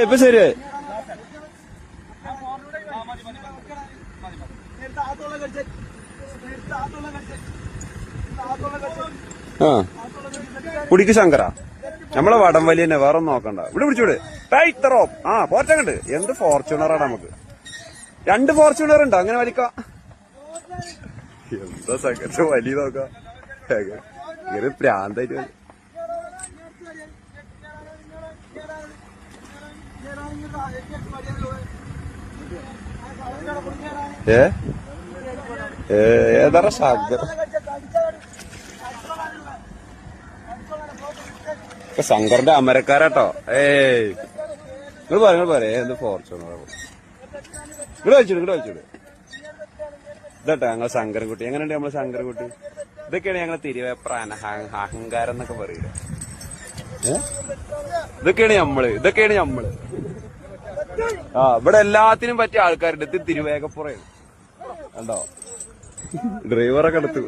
ഇപ്പൊ ശരിയായി. ആ കുടിക്ക് ശങ്കര നമ്മളെ വടംവലി തന്നെ, വേറെ ഒന്നും നോക്കണ്ട. ഇവിടെ പിടിച്ചൂടെ ടൈത്തറോ. ആ പോറ്റങ്ങണ്ട്. എന്ത് ഫോർച്യൂണറാണ് നമുക്ക്. 2 ഫോർച്യൂണർ ഉണ്ടോ അങ്ങനെ വലിക്കാം? എന്താ സംഘത്തെ വലിയ നോക്കാം. ഇങ്ങനെ പ്രാന്തായിട്ട് ഏതാ ശബ്ദം. ശങ്കറിന്റെ അമരക്കാരാട്ടോ. നിങ്ങൾ പറയാ എന്ത് ഫോർച്യൂണർ. ഇവിടെ വലിച്ചൂടെ. ഇതാട്ടോ ഞങ്ങളെ ശങ്കരൻകുട്ടി. എങ്ങനെയുണ്ട് നമ്മളെ ശങ്കരൻകുട്ടി? ഇതൊക്കെയാണ് ഞങ്ങളെ തിരുവേപ്ര അഹങ്കാരം എന്നൊക്കെ പറയില്ല. ഇതൊക്കെയാണ് നമ്മള്. ആ ഇവിടെ എല്ലാത്തിനും പറ്റിയ ആൾക്കാരുണ്ട്. ഇത് തിരുവേഗപ്പുറയാണ് കണ്ടോ. ഡ്രൈവറൊക്കെ എടുത്തു.